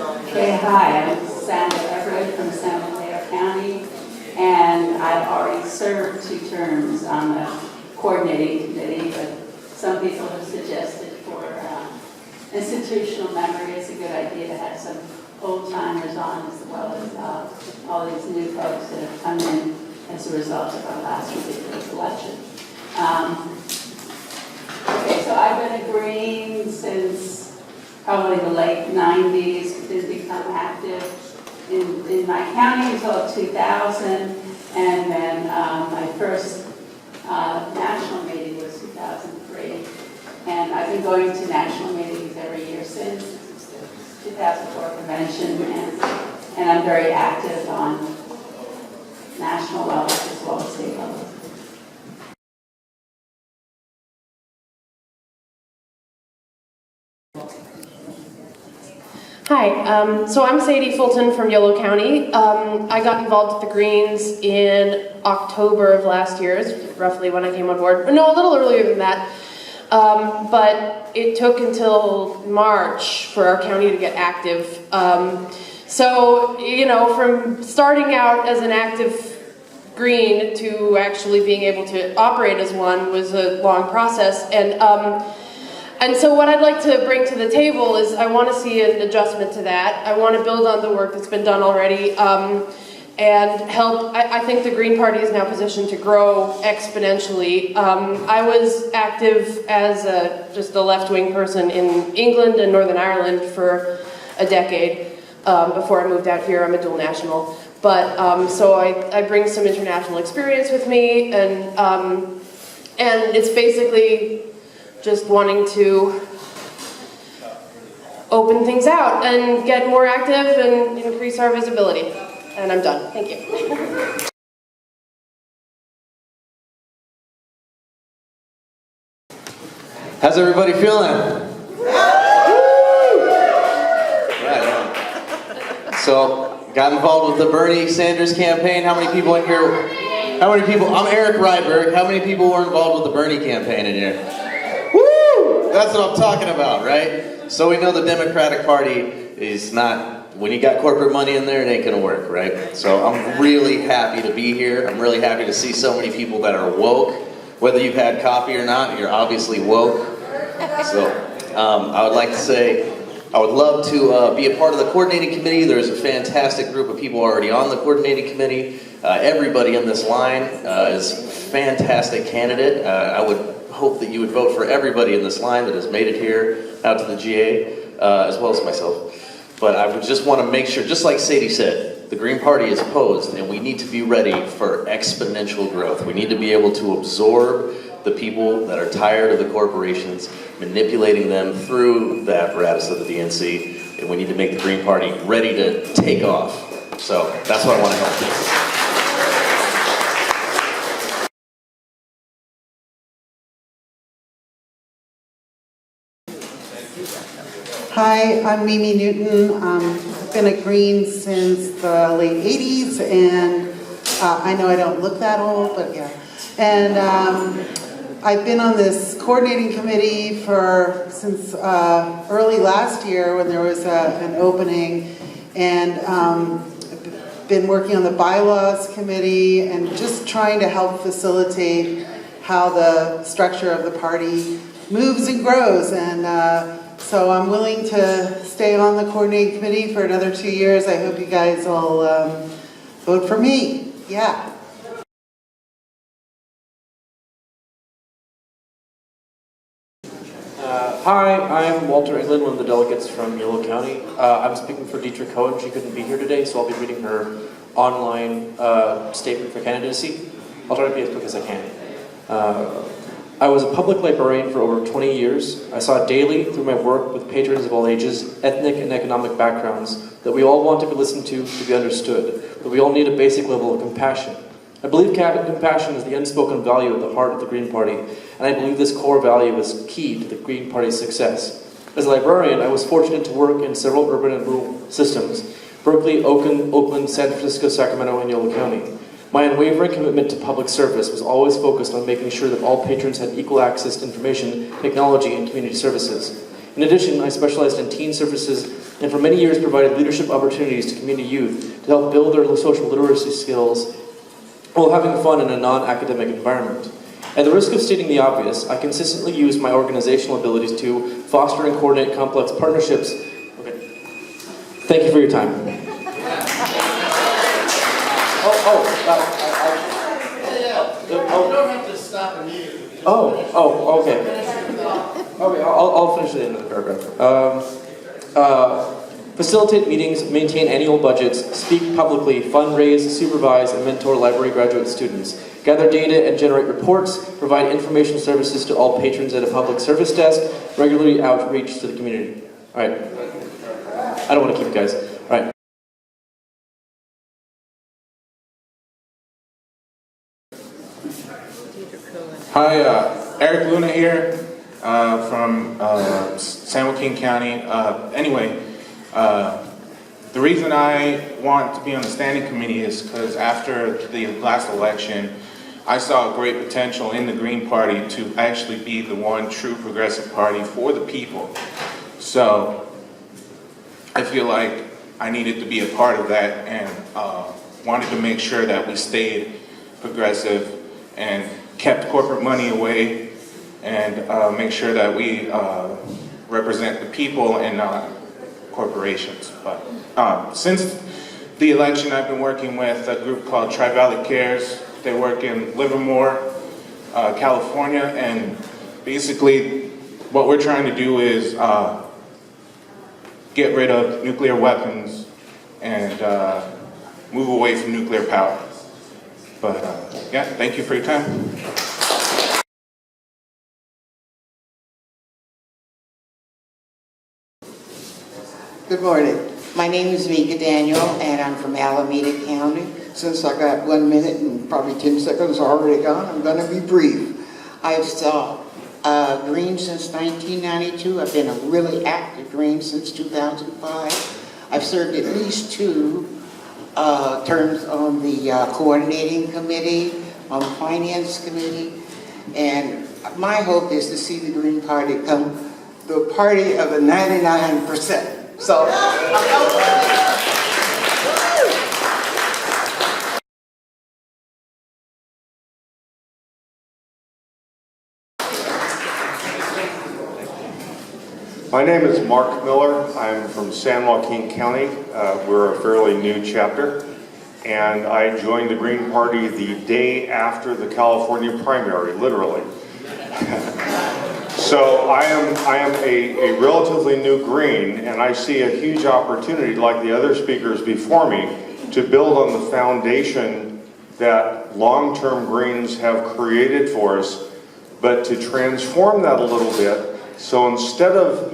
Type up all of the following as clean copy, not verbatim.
Okay, hi, I'm Sandra Everett from San Mateo County, and I've already served 2 terms on the coordinating committee, but some people have suggested for institutional memory, it's a good idea to have some old-timers on as well as all these new folks that have come in as a result of our last ridiculous election. Okay, so I've been a Green since probably the late 90s, did become active in my county until 2000, and then my first national meeting was 2003. And I've been going to national meetings every year since. This is the 2004 convention, and I'm very active on national levels as well as state levels. Hi, so I'm Sadie Fulton from Yolo County. I got involved with the Greens in October of last year, is roughly when I came on board. No, a little earlier than that. But it took until March for our county to get active. So, you know, from starting out as an active Green to actually being able to operate as one was a long process. And so what I'd like to bring to the table is I want to see an adjustment to that. I want to build on the work that's been done already and help. I think the Green Party is now positioned to grow exponentially. I was active as just a left-wing person in England and Northern Ireland for a decade before I moved out here. I'm a dual national. But so I bring some international experience with me, and it's basically just wanting to open things out and get more active and increase our visibility. And I'm done. Thank you. How's everybody feeling? Right. So, got involved with the Bernie Sanders campaign. How many people in here? How many people? I'm Eric Rydberg. How many people were involved with the Bernie campaign in here? That's what I'm talking about, right? So we know the Democratic Party is not, when you got corporate money in there, it ain't gonna work, right? So I'm really happy to be here. I'm really happy to see so many people that are woke. Whether you've had coffee or not, you're obviously woke. So I would like to say, I would love to be a part of the coordinating committee. There's a fantastic group of people already on the coordinating committee. Everybody in this line is a fantastic candidate. I would hope that you would vote for everybody in this line that has made it here out to the GA, as well as myself. But I would just want to make sure, just like Sadie said, the Green Party is posed, and we need to be ready for exponential growth. We need to be able to absorb the people that are tired of the corporations, manipulating them through the apparatus of the DNC, and we need to make the Green Party ready to take off. So that's what I want to help with. Hi, I'm Mimi Newton. I've been a Green since the late 80s, and I know I don't look that old, but yeah. And I've been on this coordinating committee since early last year when there was an opening, and been working on the bylaws committee and just trying to help facilitate how the structure of the party moves and grows. And so I'm willing to stay on the coordinating committee for another 2 years. I hope you guys will vote for me. Yeah. Hi, I'm Walter England, one of the delegates from Yolo County. I'm speaking for Dietrich Cohen. She couldn't be here today, so I'll be reading her online statement for candidacy. I'll try to be as quick as I can. I was a public librarian for over 20 years. I saw daily through my work with patrons of all ages, ethnic and economic backgrounds, that we all want to be listened to be understood, but we all need a basic level of compassion. I believe compassion is the unspoken value at the heart of the Green Party, and I believe this core value is key to the Green Party's success. As a librarian, I was fortunate to work in several urban and rural systems: Berkeley, Oakland, San Francisco, Sacramento, and Yolo County. My unwavering commitment to public service was always focused on making sure that all patrons had equal access to information, technology, and community services. In addition, I specialized in teen services and for many years provided leadership opportunities to community youth to help build their social literacy skills while having fun in a non-academic environment. At the risk of stating the obvious, I consistently use my organizational abilities to foster and coordinate complex partnerships. Okay. Thank you for your time. You don't have to stop immediately. Okay. Okay, I'll finish the end of the paragraph. Facilitate meetings, maintain annual budgets, speak publicly, fundraise, supervise, and mentor library graduate students. Gather data and generate reports, provide information services to all patrons at a public service desk, regularly outreach to the community. All right. I don't want to keep you guys. All right. Hi, Eric Luna here from San Joaquin County. The reason I want to be on the standing committee is because after the last election, I saw a great potential in the Green Party to actually be the one true progressive party for the people. So I feel like I needed to be a part of that and wanted to make sure that we stayed progressive and kept corporate money away and make sure that we represent the people and not corporations. But since the election, I've been working with a group called Tri-Valley Cares. They work in Livermore, California, and basically what we're trying to do is get rid of nuclear weapons and move away from nuclear power. But yeah, thank you for your time. Good morning. My name is Mika Daniel, and I'm from Alameda County. Since I got 1 minute and probably 10 seconds already gone, I'm going to be brief. I've saw Green since 1992. I've been a really active Green since 2005. I've served at least 2 terms on the coordinating committee, on the finance committee, and my hope is to see the Green Party become the party of the 99%. So, my name is Mark Miller. I'm from San Joaquin County. We're a fairly new chapter, and I joined the Green Party the day after the California primary, literally. So I am a relatively new Green, and I see a huge opportunity, like the other speakers before me, to build on the foundation that long-term Greens have created for us, but to transform that a little bit. So instead of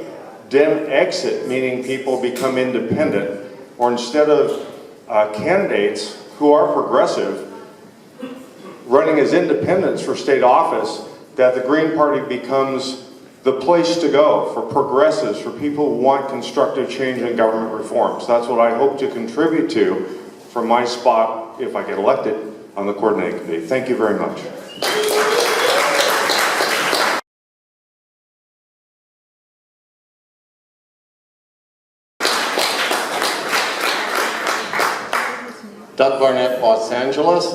Dem exit, meaning people become independent, or instead of candidates who are progressive running as independents for state office, that the Green Party becomes the place to go for progressives, for people who want constructive change and government reforms. That's what I hope to contribute to from my spot, if I get elected, on the coordinating committee. Thank you very much. Doug Barnett, Los Angeles.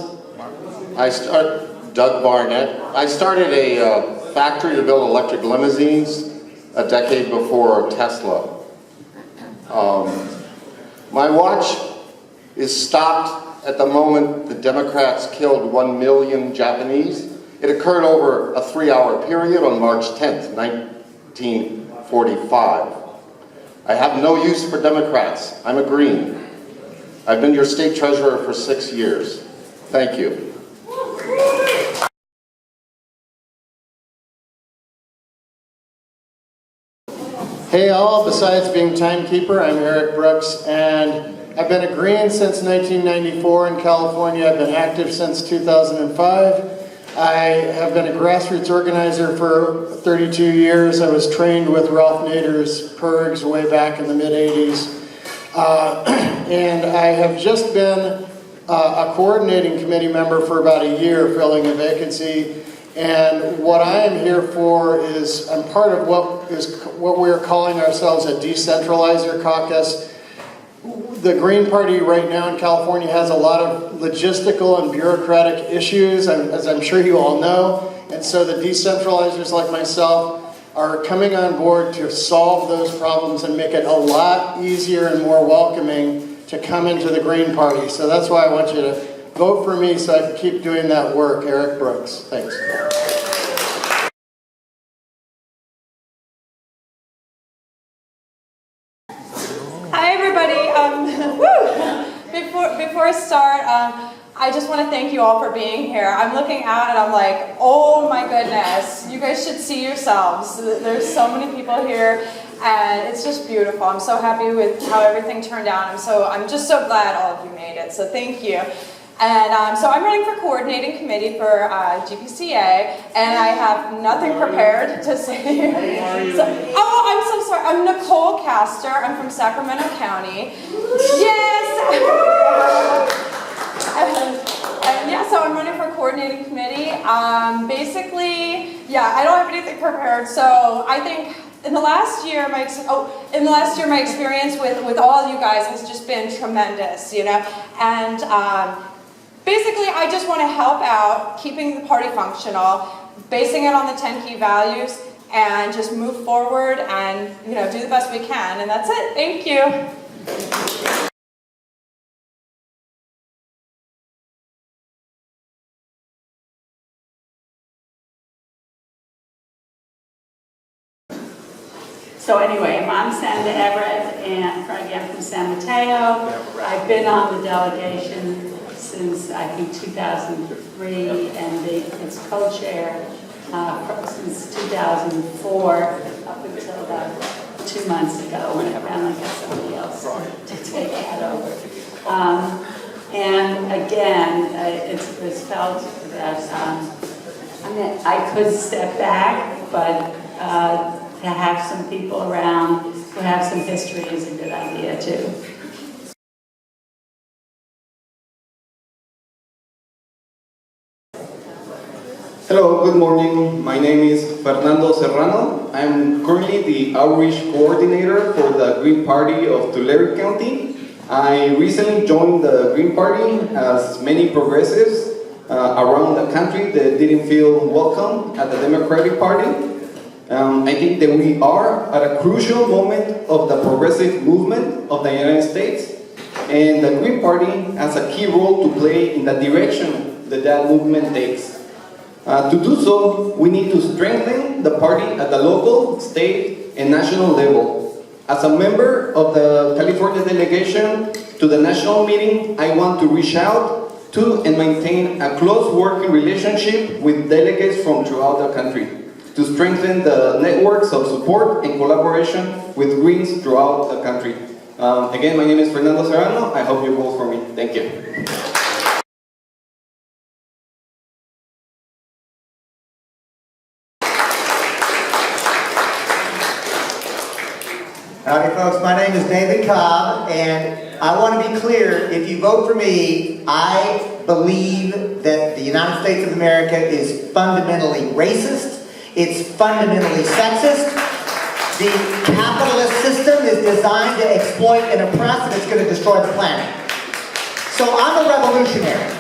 Doug Barnett. I started a factory to build electric limousines a decade before Tesla. My watch is stopped at the moment the Democrats killed 1 million Japanese. It occurred over a 3-hour period on March 10th, 1945. I have no use for Democrats. I'm a Green. I've been your state treasurer for 6 years. Thank you. Hey all, besides being timekeeper, I'm Eric Brooks, and I've been a Green since 1994 in California. I've been active since 2005. I have been a grassroots organizer for 32 years. I was trained with Ralph Nader's PIRGs way back in the mid-80s. And I have just been a coordinating committee member for about a year, filling a vacancy. And what I am here for is, I'm part of what we're calling ourselves a decentralizer caucus. The Green Party right now in California has a lot of logistical and bureaucratic issues, as I'm sure you all know. And so the decentralizers like myself are coming on board to solve those problems and make it a lot easier and more welcoming to come into the Green Party. So that's why I want you to vote for me so I can keep doing that work. Eric Brooks. Thanks. Hi everybody. Before I start, I just want to thank you all for being here. I'm looking out and I'm like, oh my goodness, you guys should see yourselves. There's so many people here and it's just beautiful. I'm so happy with how everything turned out. I'm just so glad all of you made it, so thank you. And so I'm running for coordinating committee for GPCA, and I have nothing prepared to say. I'm so sorry. I'm Nicole Castor. I'm from Sacramento County. Yes! And yeah, so I'm running for coordinating committee. Basically, yeah, I don't have anything prepared, so I think in the last year, my experience with all you guys has just been tremendous, you know, and basically, I just want to help out keeping the party functional, basing it on the 10 key values, and just move forward and, you know, do the best we can, and that's it. Thank you. So anyway, I'm Sandra Everett, and again from San Mateo. I've been on the delegation since I think 2003, and it's co-chair since 2004 up until about 2 months ago when I finally got somebody else to take that over. And again, it was felt that I could step back, but to have some people around who have some history is a good idea too. Hello, good morning. My name is Fernando Serrano. I'm currently the outreach coordinator for the Green Party of Tulare County. I recently joined the Green Party, as many progressives around the country that didn't feel welcome at the Democratic Party. I think that we are at a crucial moment of the progressive movement of the United States, and the Green Party has a key role to play in the direction that movement takes. To do so, we need to strengthen the party at the local, state, and national level. As a member of the California delegation to the national meeting, I want to reach out to and maintain a close working relationship with delegates from throughout the country to strengthen the networks of support and collaboration with Greens throughout the country. Again, my name is Fernando Serrano. I hope you vote for me. Thank you. Howdy folks, my name is David Cobb, and I want to be clear, if you vote for me, I believe that the United States of America is fundamentally racist, it's fundamentally sexist, the capitalist system is designed to exploit and oppress, and it's going to destroy the planet. So I'm a revolutionary.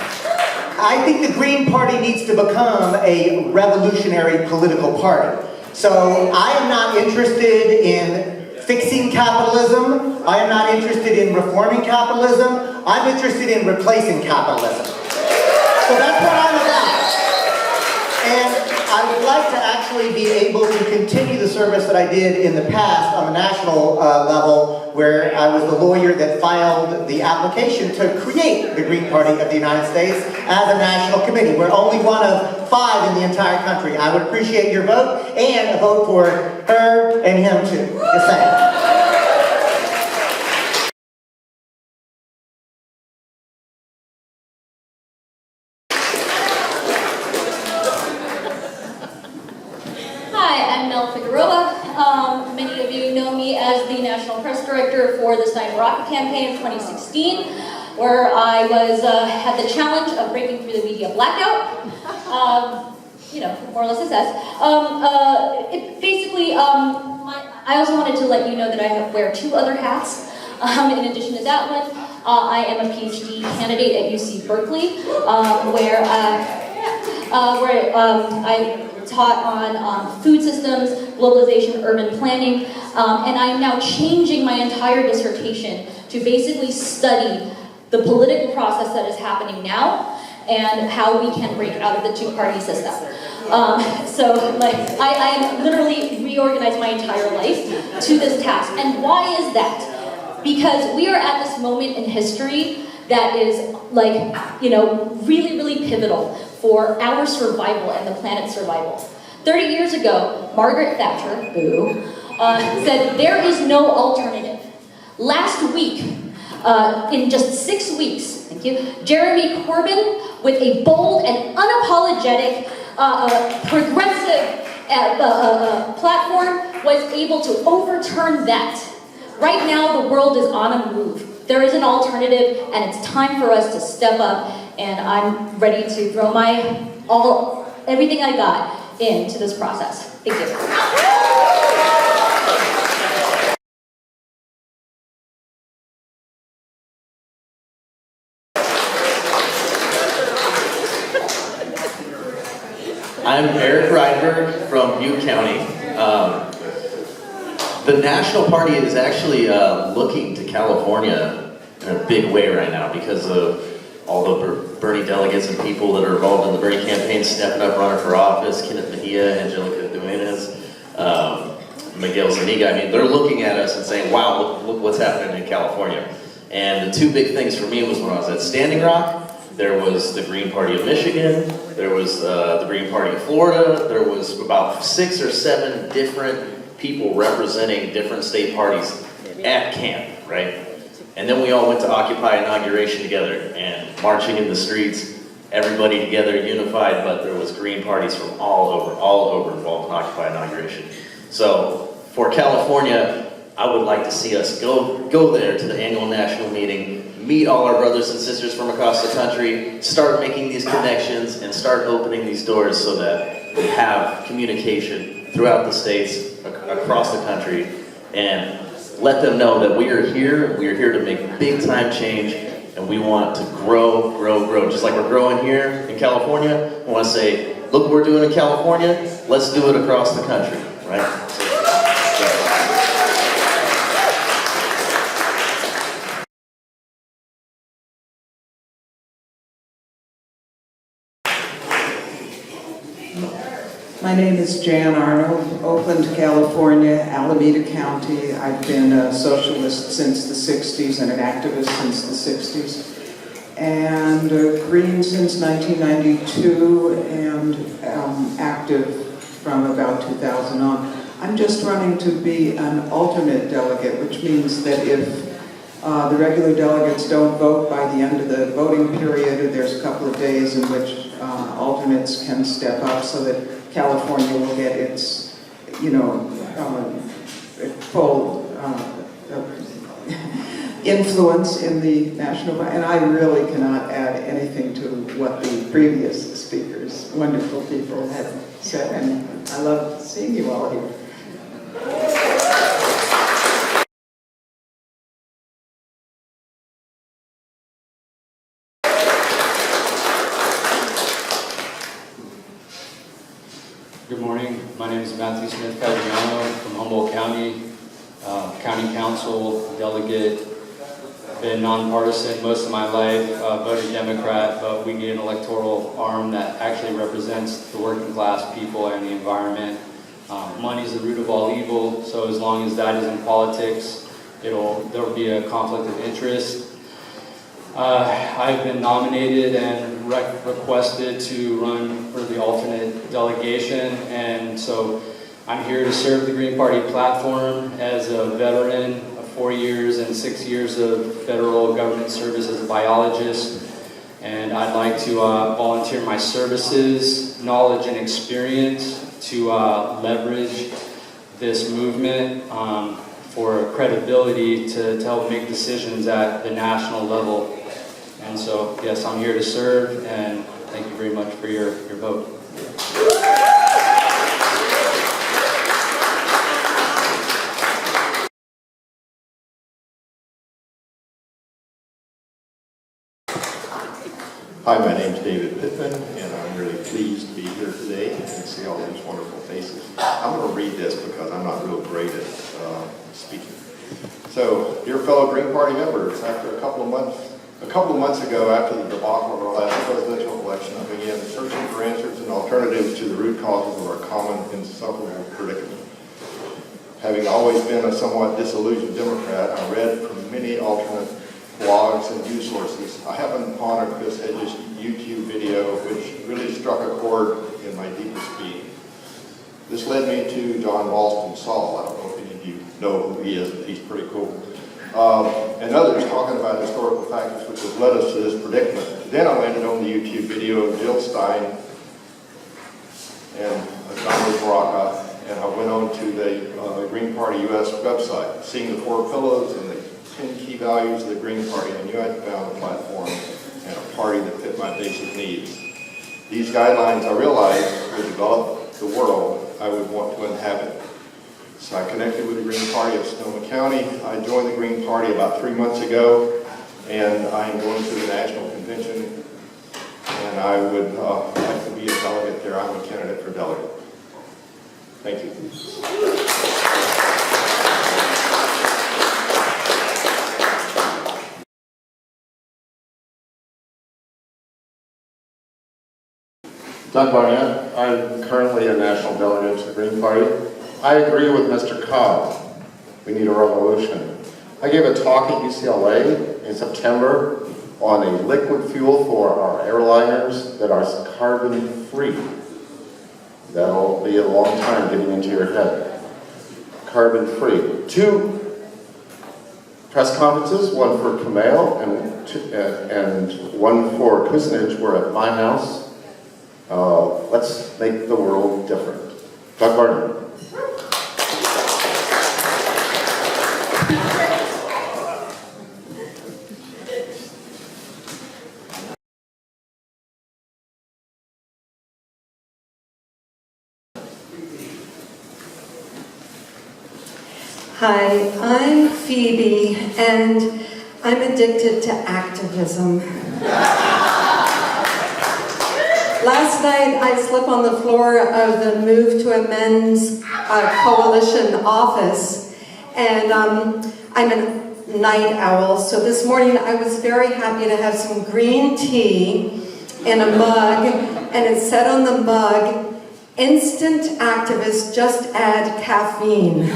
I think the Green Party needs to become a revolutionary political party. So I am not interested in fixing capitalism. I am not interested in reforming capitalism. I'm interested in replacing capitalism. So that's what I'm about. And I would like to actually be able to continue the service that I did in the past on the national level, where I was the lawyer that filed the application to create the Green Party of the United States as a national committee. We're only one of 5 in the entire country. I would appreciate your vote, and a vote for her and him too. Just saying. Many of you know me as the National Press Director for the Sniper Rocket Campaign of 2016, where I had the challenge of breaking through the media blackout. you know, more or less success. I also wanted to let you know that I wear 2 other hats. In addition to that one, I am a PhD candidate at UC Berkeley, where I taught on food systems, globalization, urban planning, and I am now changing my entire dissertation to basically study the political process that is happening now and how we can break out of the 2-party system. I literally reorganized my entire life to this task. And why is that? Because we are at this moment in history that is like, you know, really, really pivotal for our survival and the planet's survival. 30 years ago, Margaret Thatcher, boo, said there is no alternative. Last week, in just 6 weeks, thank you, Jeremy Corbyn, with a bold and unapologetic, progressive platform, was able to overturn that. Right now, the world is on a move. There is an alternative, and it's time for us to step up, and I'm ready to throw everything I got into this process. Thank you. I'm Eric Rydberg from Butte County. The National Party is actually looking to California in a big way right now because of all the Bernie delegates and people that are involved in the Bernie campaign stepping up, running for office. Kenneth Mejia, Angelica Duenas, Miguel Zuniga. I mean, they're looking at us and saying, wow, look what's happening in California. And the 2 big things for me was when I was at Standing Rock, there was the Green Party of Michigan, there was the Green Party of Florida, there was about 6 or 7 different people representing different state parties at camp, right? And then we all went to Occupy Inauguration together and marching in the streets, everybody together, unified, but there was Green parties from all over involved in Occupy Inauguration. So for California, I would like to see us go there to the annual national meeting, meet all our brothers and sisters from across the country, start making these connections, and start opening these doors so that we have communication throughout the states, across the country, and let them know that we are here to make big time change, and we want to grow. Just like we're growing here in California, I want to say, look what we're doing in California, let's do it across the country, right? My name is Jan Arnold, Oakland, California, Alameda County. I've been a socialist since the 60s and an activist since the 60s. And Green since 1992 and active from about 2000 on. I'm just running to be an alternate delegate, which means that if the regular delegates don't vote by the end of the voting period, there's a couple of days in which alternates can step up so that California will get its, full influence in the national, and I really cannot add anything to what the previous speakers, wonderful people, have said, and I love seeing you all here. Good morning. My name is Matthew Smith-Caggiano from Humboldt County, County Council, Delegate. Been nonpartisan most of my life, voted Democrat, but we need an electoral arm that actually represents the working class people and the environment. Money is the root of all evil, so as long as that is in politics, there'll be a conflict of interest. I've been nominated and requested to run for the alternate delegation, and so I'm here to serve the Green Party platform as a veteran of 4 years and 6 years of federal government service as a biologist, and I'd like to volunteer my services, knowledge, and experience to leverage this movement for credibility to help make decisions at the national level. And so, yes, I'm here to serve, and thank you very much for your vote. Hi, my name's David Pittman, and I'm really pleased to be here today and see all these wonderful faces. I'm going to read this because I'm not real great at speaking. So, dear fellow Green Party members, after a couple of months ago, after the debacle of our last presidential election, I began searching for answers and alternatives to the root causes of our common insufferable predicament. Having always been a somewhat disillusioned Democrat, I read from many alternate blogs and news sources. I happened upon a Chris Hedges YouTube video which really struck a chord in my deepest being. This led me to John Ralston Saul. I don't know if any of you know who he is, but he's pretty cool. And others talking about historical factors which have led us to this predicament. Then I landed on the YouTube video of Jill Stein and John Baraka, and I went on to the Green Party US website. Seeing the 4 pillars and the 10 key values of the Green Party, I knew I'd found a platform and a party that fit my basic needs. These guidelines, I realized, would develop the world I would want to inhabit. So I connected with the Green Party of Sonoma County. I joined the Green Party about 3 months ago, and I am going to the national convention, and I would like to be a delegate there. I'm a candidate for delegate. Thank you. Doug Barnett. I'm currently a national delegate to the Green Party. I agree with Mr. Cobb. We need a revolution. I gave a talk at UCLA in September on a liquid fuel for our airliners that are carbon-free. That'll be a long time getting into your head. Carbon-free. 2 press conferences, one for Kumail and one for Kucinich, were at my house. Let's make the world different. Doug Barton. Hi, I'm Phoebe, and I'm addicted to activism. Last night, I slept on the floor of the Move to Amends Coalition office, and I'm a night owl, so this morning I was very happy to have some green tea in a mug, and it said on the mug, "Instant activists, just add caffeine."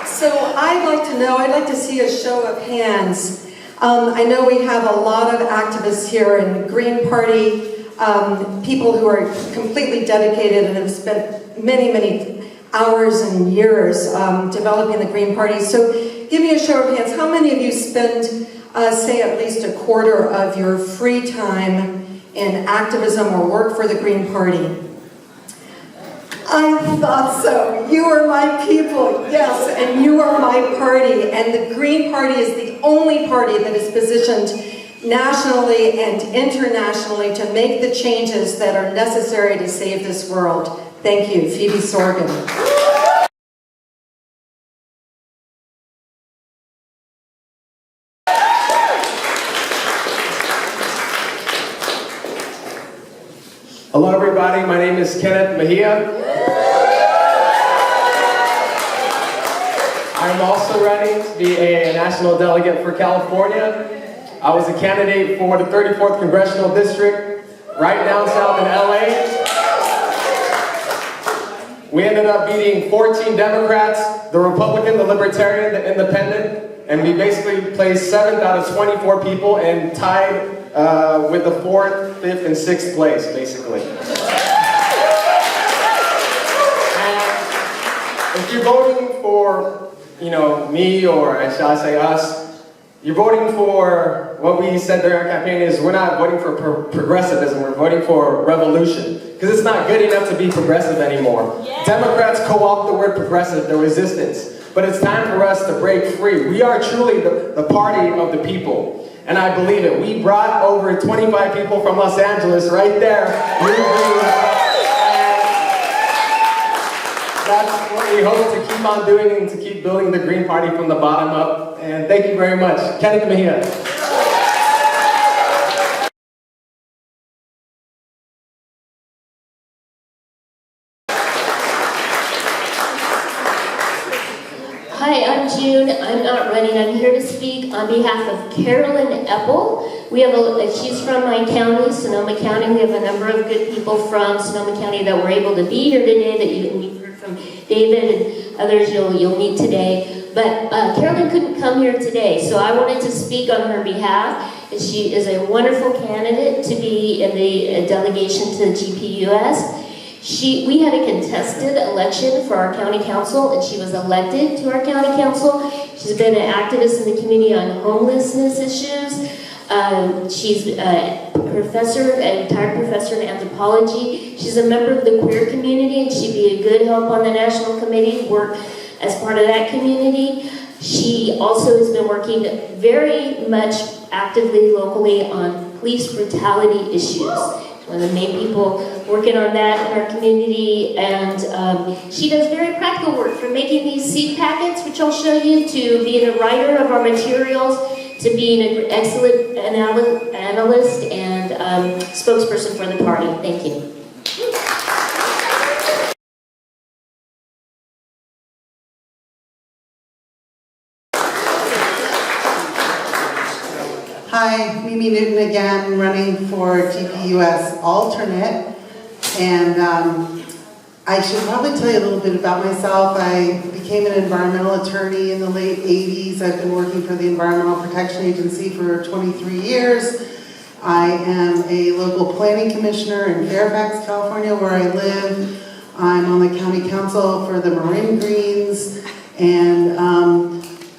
So I'd like to see a show of hands. I know we have a lot of activists here in the Green Party, people who are completely dedicated and have spent many, many hours and years developing the Green Party. So give me a show of hands. How many of you spend, say, at least a quarter of your free time in activism or work for the Green Party? I thought so. You are my people, yes, and you are my party. And the Green Party is the only party that is positioned nationally and internationally to make the changes that are necessary to save this world. Thank you, Phoebe Sorgan. Hello everybody, my name is Kenneth Mejia. I'm also running to be a national delegate for California. I was a candidate for the 34th Congressional District, right down south in LA. We ended up beating 14 Democrats, the Republican, the Libertarian, the Independent, and we basically placed 7th out of 24 people and tied with the 4th, 5th, and 6th place, basically. And if you're voting for, me, or shall I say us, you're voting for what we said during our campaign is we're not voting for progressivism, we're voting for revolution. Because it's not good enough to be progressive anymore. Yeah. Democrats co-opt the word progressive, the resistance. But it's time for us to break free. We are truly the party of the people. And I believe it. We brought over 25 people from Los Angeles right there. That's what we hope to keep on doing and to keep building the Green Party from the bottom up. And thank you very much. Kenneth Mejia. not running. I'm here to speak on behalf of Carolyn Eppel. She's from my county, Sonoma County. We have a number of good people from Sonoma County that were able to be here today, that you've heard from David and others you'll meet today. But Carolyn couldn't come here today, so I wanted to speak on her behalf. She is a wonderful candidate to be in the delegation to the GPUS. We had a contested election for our county council, and she was elected to our county council. She's been an activist in the community on homelessness issues. She's a retired professor in anthropology. She's a member of the queer community, and she'd be a good help on the national committee, work as part of that community. She also has been working very much actively locally on police brutality issues. One of the main people working on that in our community, and she does very practical work, from making these seed packets, which I'll show you, to being a writer of our materials, to being an excellent analyst and spokesperson for the party. Thank you. Hi, Mimi Newton again, running for GPUS alternate. And I should probably tell you a little bit about myself. I became an environmental attorney in the late 80s. I've been working for the Environmental Protection Agency for 23 years. I am a local planning commissioner in Fairfax, California, where I live. I'm on the county council for the Marin Greens. And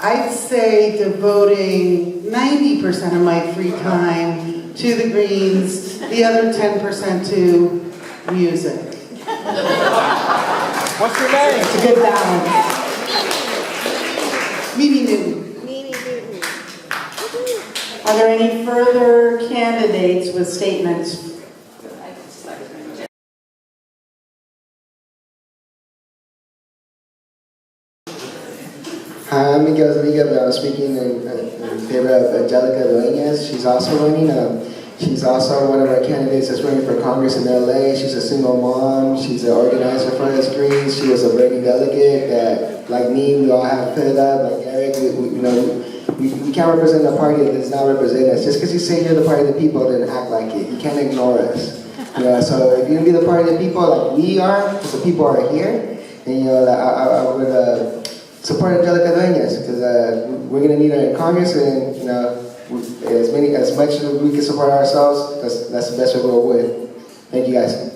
I'd say devoting 90% of my free time to the Greens, the other 10% to music. What's your name? It's a good balance. Mimi Newton. Are there any further candidates with statements? Hi, I'm Miguel Zuniga, but I'm speaking in favor of Delegates. She's also running. She's also one of our candidates that's running for Congress in LA. She's a single mom. She's an organizer for us Greens. She was a Bernie delegate that, like me, we all have filled up. Like Eric, we can't represent a party that does not represent us. Just because you say you're the party of the people, then act like it. You can't ignore us. So if you're gonna be the party of the people like we are, because the people are here, and I would support Angelica Dueñas, because we're going to need her in Congress, and as much as we can support ourselves, that's the best way we'll win. Thank you guys.